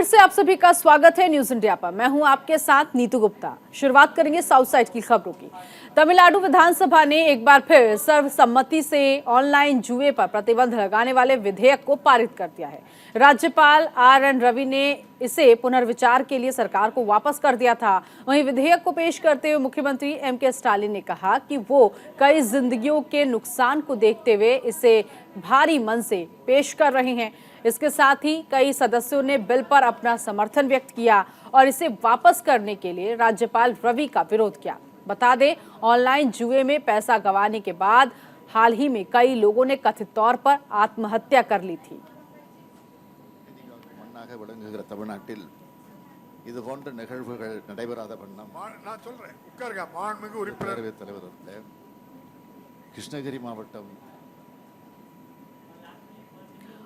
से आप सभी का स्वागत है न्यूज इंडिया पर। मैं हूं आपके साथ नीतू गुप्ता। शुरुआत करेंगे साउथ साइड की खबरों की। तमिलनाडु विधानसभा ने एक बार फिर सर्वसम्मति से ऑनलाइन जुए पर प्रतिबंध लगाने वाले विधेयक को पारित कर दिया है। राज्यपाल आर.एन. रवि ने इसे पुनर्विचार के लिए सरकार को वापस कर दिया था। वहीं विधेयक को पेश करते हुए मुख्यमंत्री एम.के. स्टालिन ने कहा कि वो कई जिंदगियों के नुकसान को देखते हुए इसे भारी मन से पेश कर रहे हैं। इसके साथ ही कई सदस्यों ने बिल पर अपना समर्थन व्यक्त किया और इसे वापस करने के लिए राज्यपाल रवि का विरोध किया। बता दें, ऑनलाइन जुए में पैसा गंवाने के बाद हाल ही में कई लोगों ने कथित तौर पर आत्महत्या कर ली थी। தமிழ்நாட்டில் இது போன்ற நிகழ்வுகள் நடைபெறாத வண்ணம் நான் சொல்றேன் உட்காருங்க மாண்புமிகு உறுப்பினர் தலைவர் அவர்களே கிருஷ்ணகிரி மாவட்டம்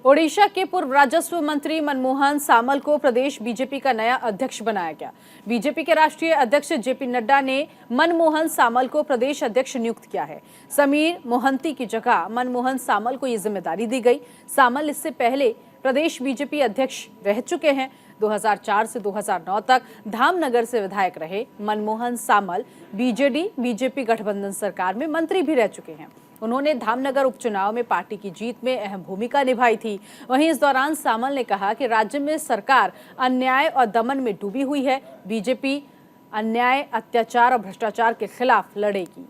ओडिशा के पूर्व राजस्व मंत्री मनमोहन सामल को प्रदेश बीजेपी का नया अध्यक्ष बनाया गया। बीजेपी के राष्ट्रीय अध्यक्ष जेपी नड्डा ने मनमोहन सामल को प्रदेश अध्यक्ष नियुक्त किया है। समीर मोहंती की जगह मनमोहन सामल को ये जिम्मेदारी दी गई। सामल इससे पहले प्रदेश बीजेपी अध्यक्ष रह चुके हैं। 2004 से 2009 तक धामनगर से विधायक रहे मनमोहन सामल बीजेपी गठबंधन सरकार में मंत्री भी रह चुके हैं। उन्होंने धामनगर उपचुनाव में पार्टी की जीत में अहम भूमिका निभाई थी। वहीं इस दौरान सामल ने कहा कि राज्य में सरकार अन्याय और दमन में डूबी हुई है। बीजेपी अन्याय, अत्याचार और भ्रष्टाचार के खिलाफ लड़ेगी।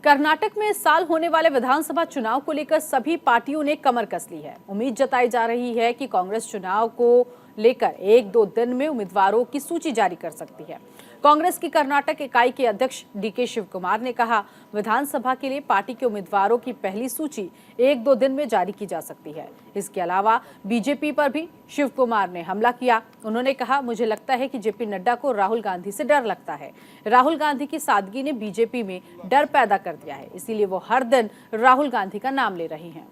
कर्नाटक में इस साल होने वाले विधानसभा चुनाव को लेकर सभी पार्टियों ने कमर कस ली है। उम्मीद जताई जा रही है कि कांग्रेस चुनाव को लेकर 1-2 दिन में उम्मीदवारों की सूची जारी कर सकती है। कांग्रेस की कर्नाटक इकाई के अध्यक्ष डी.के. शिव कुमार ने कहा, विधानसभा के लिए पार्टी के उम्मीदवारों की पहली सूची 1-2 दिन में जारी की जा सकती है। इसके अलावा बीजेपी पर भी शिव कुमार ने हमला किया। उन्होंने कहा, मुझे लगता है कि जेपी नड्डा को राहुल गांधी से डर लगता है। राहुल गांधी की सादगी ने बीजेपी में डर पैदा कर दिया है, इसीलिए वो हर दिन राहुल गांधी का नाम ले रहे हैं।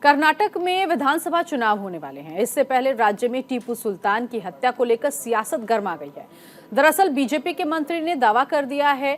कर्नाटक में विधानसभा चुनाव होने वाले हैं। इससे पहले राज्य में टीपू सुल्तान की हत्या को लेकर सियासत गर्मा गई है। दरअसल बीजेपी के मंत्री ने दावा कर दिया है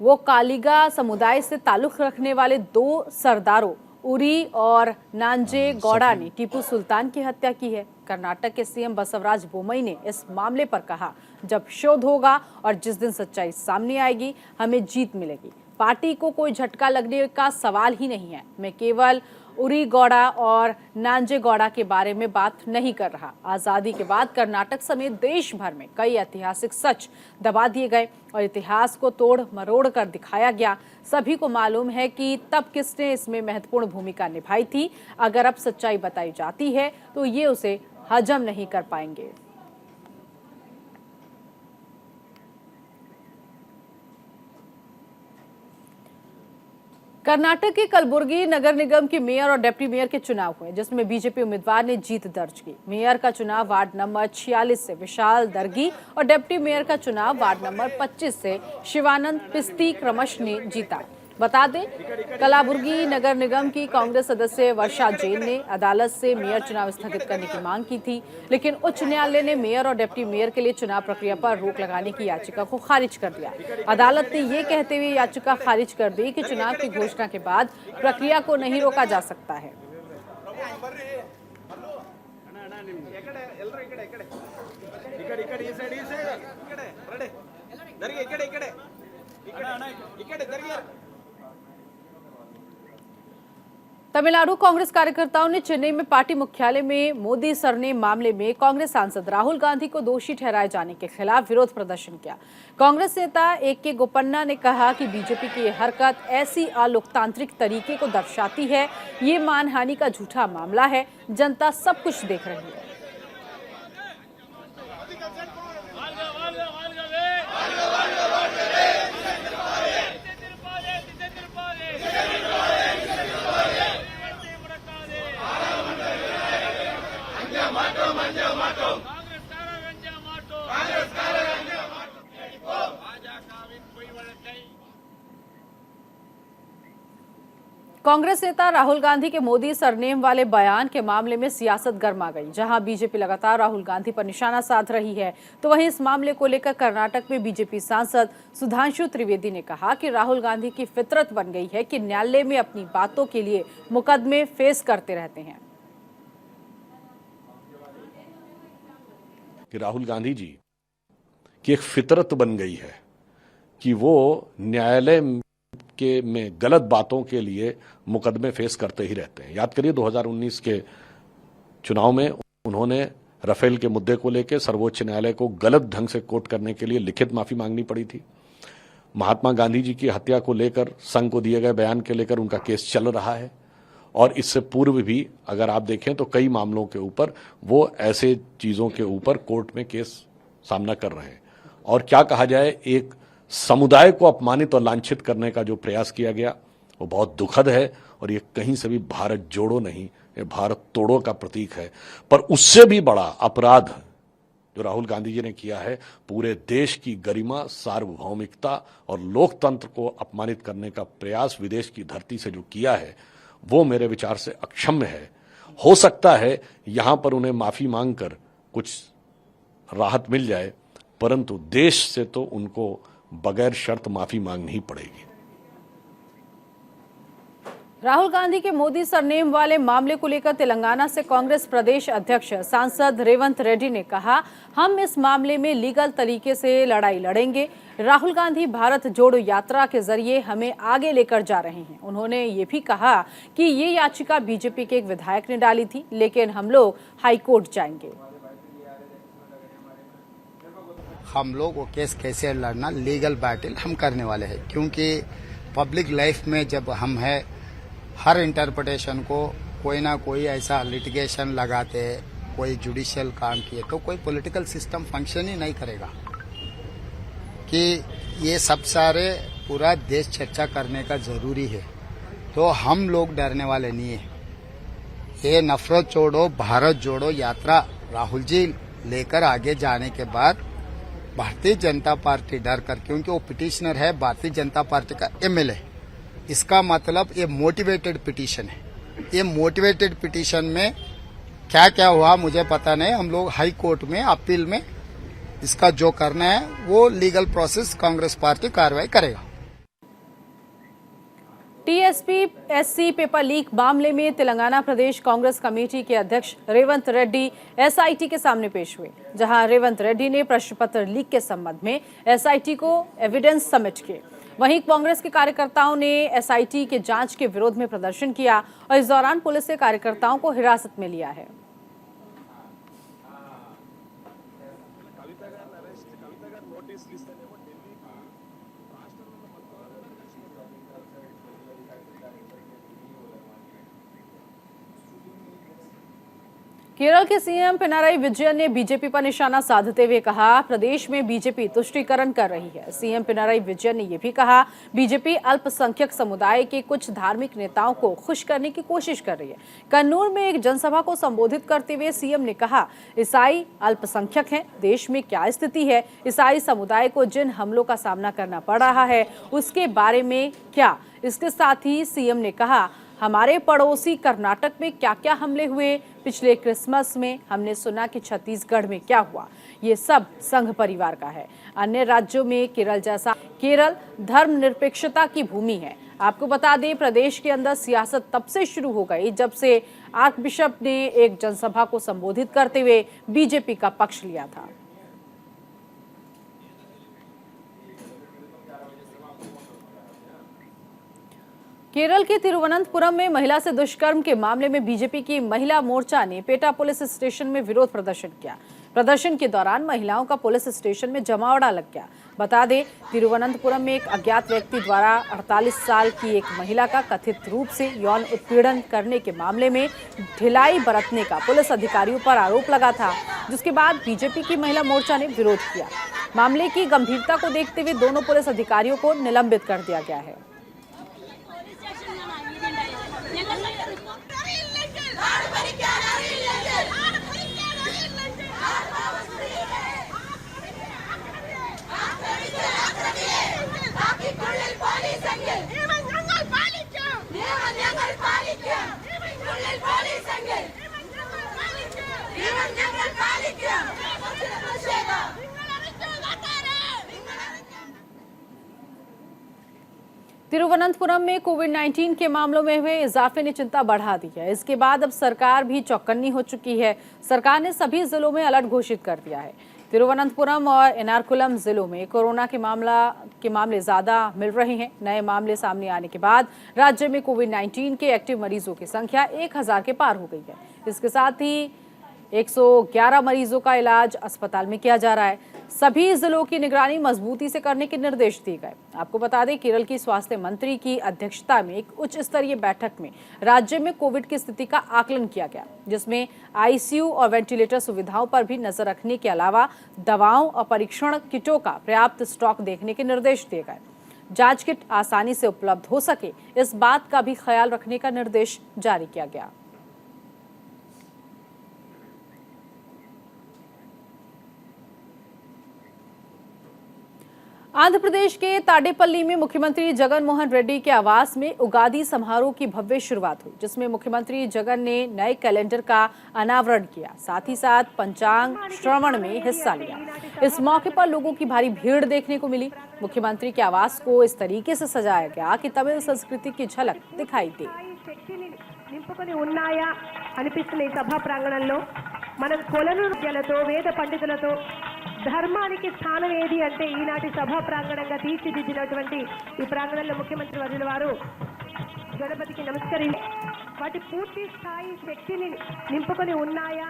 वो कालिगा समुदाय से ताल्लुक रखने वाले 2 सरदारों उरी और नांजे गौड़ा ने टीपू सुल्तान की हत्या की है। कर्नाटक के सीएम बसवराज बोमई ने इस मामले पर कहा, जब शोध होगा और जिस दिन सच्चाई सामने आएगी हमें जीत मिलेगी। पार्टी को कोई झटका लगने का सवाल ही नहीं है। मैं केवल उरी गौड़ा और नांजे गौड़ा के बारे में बात नहीं कर रहा। आजादी के बाद कर्नाटक समेत देश भर में कई ऐतिहासिक सच दबा दिए गए और इतिहास को तोड़ मरोड़ कर दिखाया गया। सभी को मालूम है कि तब किसने इसमें महत्वपूर्ण भूमिका निभाई थी। अगर अब सच्चाई बताई जाती है तो ये उसे हजम नहीं कर पाएंगे। कर्नाटक के कलबुर्गी नगर निगम के मेयर और डिप्टी मेयर के चुनाव हुए, जिसमें बीजेपी उम्मीदवार ने जीत दर्ज की। मेयर का चुनाव वार्ड नंबर 46 से विशाल दर्गी और डिप्टी मेयर का चुनाव वार्ड नंबर 25 से शिवानंद पिस्ती क्रमश ने जीता। बता दें, कलाबुर्गी नगर निगम की कांग्रेस सदस्य वर्षा जैन ने अदालत से मेयर चुनाव स्थगित करने की मांग की थी, लेकिन उच्च न्यायालय ने मेयर और डिप्टी मेयर के लिए चुनाव प्रक्रिया पर रोक लगाने की याचिका को खारिज कर दिया। अदालत ने ये कहते हुए याचिका खारिज कर दी कि चुनाव की घोषणा के बाद प्रक्रिया को नहीं रोका जा सकता है। तमिलनाडु कांग्रेस कार्यकर्ताओं ने चेन्नई में पार्टी मुख्यालय में मोदी सरनेम मामले में कांग्रेस सांसद राहुल गांधी को दोषी ठहराए जाने के खिलाफ विरोध प्रदर्शन किया। कांग्रेस नेता ए.के. गोपन्ना ने कहा कि बीजेपी की यह हरकत ऐसी अलोकतांत्रिक तरीके को दर्शाती है। ये मानहानि का झूठा मामला है। जनता सब कुछ देख रही है। कांग्रेस नेता राहुल गांधी के मोदी सरनेम वाले बयान के मामले में सियासत गर्मा गई। जहां बीजेपी लगातार राहुल गांधी पर निशाना साध रही है, तो वहीं इस मामले को लेकर कर्नाटक में बीजेपी सांसद सुधांशु त्रिवेदी ने कहा कि राहुल गांधी की फितरत बन गई है कि न्यायालय में अपनी बातों के लिए मुकदमे फेस करते रहते हैं। कि राहुल गांधी जी की एक फितरत बन गई है कि वो न्यायालय के में गलत बातों के लिए मुकदमे फेस करते ही रहते हैं। याद करिए 2019 के चुनाव में उन्होंने राफेल के मुद्दे को लेकर सर्वोच्च न्यायालय को गलत ढंग से कोट करने के लिए लिखित माफी मांगनी पड़ी थी। महात्मा गांधी जी की हत्या को लेकर संघ को दिए गए बयान के लेकर उनका केस चल रहा है, और इससे पूर्व भी अगर आप देखें तो कई मामलों के ऊपर वो ऐसे चीजों के ऊपर कोर्ट में केस सामना कर रहे हैं। और क्या कहा जाए, एक समुदाय को अपमानित और लांछित करने का जो प्रयास किया गया वो बहुत दुखद है, और ये कहीं से भी भारत जोड़ो नहीं, ये भारत तोड़ो का प्रतीक है। पर उससे भी बड़ा अपराध जो राहुल गांधी जी ने किया है, पूरे देश की गरिमा, सार्वभौमिकता और लोकतंत्र को अपमानित करने का प्रयास विदेश की धरती से जो किया है, वो मेरे विचार से अक्षम्य है। हो सकता है यहां पर उन्हें माफी मांगकर कुछ राहत मिल जाए, परंतु देश से तो उनको बगैर शर्त माफी मांगनी ही पड़ेगी। राहुल गांधी के मोदी सरनेम वाले मामले को लेकर तेलंगाना से कांग्रेस प्रदेश अध्यक्ष सांसद रेवंत रेड्डी ने कहा, हम इस मामले में लीगल तरीके से लड़ाई लड़ेंगे। राहुल गांधी भारत जोड़ो यात्रा के जरिए हमें आगे लेकर जा रहे हैं। उन्होंने ये भी कहा कि ये याचिका बीजेपी के एक विधायक ने डाली थी, लेकिन हम लोग हाईकोर्ट जाएंगे। हम लोग वो केस कैसे लड़ना, लीगल बैटल हम करने वाले हैं, क्योंकि पब्लिक लाइफ में जब हम है हर इंटरप्रिटेशन को कोई ना कोई ऐसा लिटिगेशन लगाते, कोई जुडिशियल काम किए तो कोई पॉलिटिकल सिस्टम फंक्शन ही नहीं करेगा। कि ये सब सारे पूरा देश चर्चा करने का जरूरी है, तो हम लोग डरने वाले नहीं है। ये नफरत छोड़ो भारत जोड़ो यात्रा राहुल जी लेकर आगे जाने के बाद भारतीय जनता पार्टी डर कर, क्योंकि वो पिटिशनर है भारतीय जनता पार्टी का एमएलए, इसका मतलब ये मोटिवेटेड पिटीशन है। ये मोटिवेटेड पिटीशन में क्या क्या हुआ मुझे पता नहीं। हम लोग हाई कोर्ट में अपील में इसका जो करना है वो लीगल प्रोसेस कांग्रेस पार्टी कार्रवाई करेगा। टीएसपीएससी पेपर लीक मामले में तेलंगाना प्रदेश कांग्रेस कमेटी के अध्यक्ष रेवंत रेड्डी एसआईटी के सामने पेश हुए, जहां रेवंत रेड्डी ने प्रश्न पत्र लीक के संबंध में एसआईटी को एविडेंस सबमिट किए। वहीं कांग्रेस के कार्यकर्ताओं ने एसआईटी के जांच के विरोध में प्रदर्शन किया और इस दौरान पुलिस ने कार्यकर्ताओं को हिरासत में लिया है। केरल के सीएम पिनाराई विजयन ने बीजेपी पर निशाना साधते हुए कहा, प्रदेश में बीजेपी तुष्टीकरण कर रही है। सीएम पिनाराई विजयन ने यह भी कहा, बीजेपी अल्पसंख्यक समुदाय के कुछ धार्मिक नेताओं को खुश करने की कोशिश कर रही है। कन्नूर में एक जनसभा को संबोधित करते हुए सीएम ने कहा, ईसाई अल्पसंख्यक हैं, देश में क्या स्थिति है, ईसाई समुदाय को जिन हमलों का सामना करना पड़ रहा है उसके बारे में क्या। इसके साथ ही सीएम ने कहा, हमारे पड़ोसी कर्नाटक में क्या क्या हमले हुए, पिछले क्रिसमस में हमने सुना कि छत्तीसगढ़ में क्या हुआ, ये सब संघ परिवार का है। अन्य राज्यों में केरल जैसा, केरल धर्मनिरपेक्षता की भूमि है। आपको बता दें, प्रदेश के अंदर सियासत तब से शुरू हो गई जब से आर्कबिशप ने एक जनसभा को संबोधित करते हुए बीजेपी का पक्ष लिया था। केरल के तिरुवनंतपुरम में महिला से दुष्कर्म के मामले में बीजेपी की महिला मोर्चा ने पेटा पुलिस स्टेशन में विरोध प्रदर्शन किया। प्रदर्शन के दौरान महिलाओं का पुलिस स्टेशन में जमावड़ा लग गया। बता दें, तिरुवनंतपुरम में एक अज्ञात व्यक्ति द्वारा 48 साल की एक महिला का कथित रूप से यौन उत्पीड़न करने के मामले में ढिलाई बरतने का पुलिस अधिकारियों पर आरोप लगा था, जिसके बाद बीजेपी की महिला मोर्चा ने विरोध किया। मामले की गंभीरता को देखते हुए दोनों पुलिस अधिकारियों को निलंबित कर दिया गया है। तिरुवनंतपुरम में कोविड-19 के मामलों में हुए इजाफे ने चिंता बढ़ा दी है। इसके बाद अब सरकार भी चौकन्नी हो चुकी है। सरकार ने सभी जिलों में अलर्ट घोषित कर दिया है। तिरुवनंतपुरम और एर्नाकुलम जिलों में कोरोना के मामले ज्यादा मिल रहे हैं। नए मामले सामने आने के बाद राज्य में कोविड-19 के एक्टिव मरीजों की संख्या 1000 के पार हो गई है। इसके साथ ही 111 मरीजों का इलाज अस्पताल में किया जा रहा है। सभी जिलों की निगरानी मजबूती से करने के निर्देश दिए गए। आपको बता दें, केरल की स्वास्थ्य मंत्री की अध्यक्षता में एक उच्च स्तरीय बैठक में राज्य में कोविड की स्थिति का आकलन किया गया, जिसमें आईसीयू और वेंटिलेटर सुविधाओं पर भी नजर रखने के अलावा दवाओं और परीक्षण किटों का पर्याप्त स्टॉक देखने के निर्देश दिए गए। जांच किट आसानी से उपलब्ध हो सके, इस बात का भी ख्याल रखने का निर्देश जारी किया गया। आंध्र प्रदेश के ताडेपल्ली में मुख्यमंत्री जगन मोहन रेड्डी के आवास में उगादी समारोह की भव्य शुरुआत हुई, जिसमें मुख्यमंत्री जगन ने नए कैलेंडर का अनावरण किया, साथ ही साथ पंचांग श्रवण में हिस्सा लिया। इस मौके पर लोगों की भारी भीड़ देखने को मिली। मुख्यमंत्री के आवास को इस तरीके से सजाया गया कि तमिल संस्कृति की झलक दिखाई दे। నింపుకొని ఉన్నాయా అనిపిస్తున్న ఈ సభా ప్రాంగణంలో మనం కొలను నృత్యాలతో వేద పండితులతో ధర్మానికి స్థానం ఏది అంటే ఈనాటి సభా ప్రాంగణంగా తీర్చిదిద్దినటువంటి ఈ ప్రాంగణంలో ముఖ్యమంత్రి వర్యుల వారు గణపతికి నమస్కరించి వాటి పూర్తి స్థాయి శక్తిని నింపుకొని ఉన్నాయా।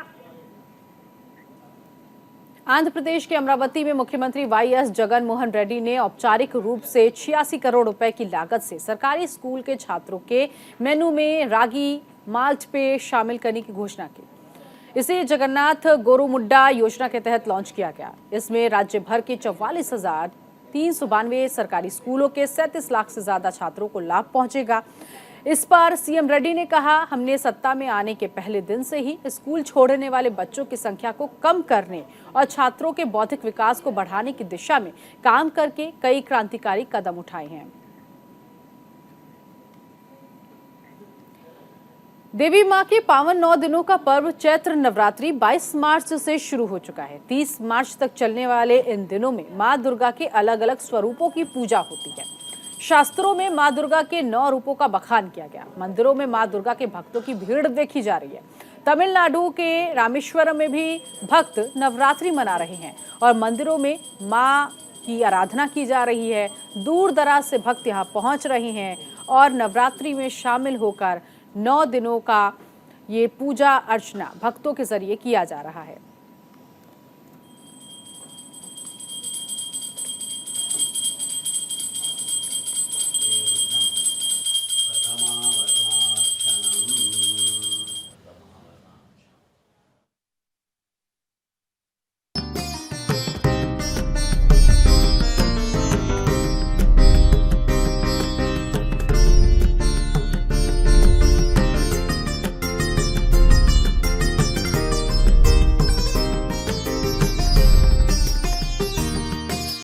आंध्र प्रदेश के अमरावती में मुख्यमंत्री वाईएस जगन मोहन रेड्डी ने औपचारिक रूप से 86 करोड़ रुपए की लागत से सरकारी स्कूल के छात्रों के मेनू में रागी माल्ट पे शामिल करने की घोषणा की। इसे जगन्नाथ गोरुमुड्डा योजना के तहत लॉन्च किया गया। इसमें राज्य भर के 44,392 सरकारी स्कूलों के 37 लाख से ज्यादा छात्रों को लाभ पहुंचेगा। इस पर सीएम रेड्डी ने कहा, हमने सत्ता में आने के पहले दिन से ही स्कूल छोड़ने वाले बच्चों की संख्या को कम करने और छात्रों के बौद्धिक विकास को बढ़ाने की दिशा में काम करके कई क्रांतिकारी कदम उठाए हैं। देवी मां के पावन 9 दिनों का पर्व चैत्र नवरात्रि 22 मार्च से शुरू हो चुका है। 30 मार्च तक चलने वाले इन दिनों में मां दुर्गा के अलग अलग स्वरूपों की पूजा होती है। शास्त्रों में मां दुर्गा के 9 रूपों का बखान किया गया। मंदिरों में मां दुर्गा के भक्तों की भीड़ देखी जा रही है। तमिलनाडु के रामेश्वरम में भी भक्त नवरात्रि मना रहे हैं और मंदिरों में मां की आराधना की जा रही है। दूर दराज से भक्त यहां पहुंच रहे हैं और नवरात्रि में शामिल होकर 9 दिनों का ये पूजा अर्चना भक्तों के जरिए किया जा रहा है।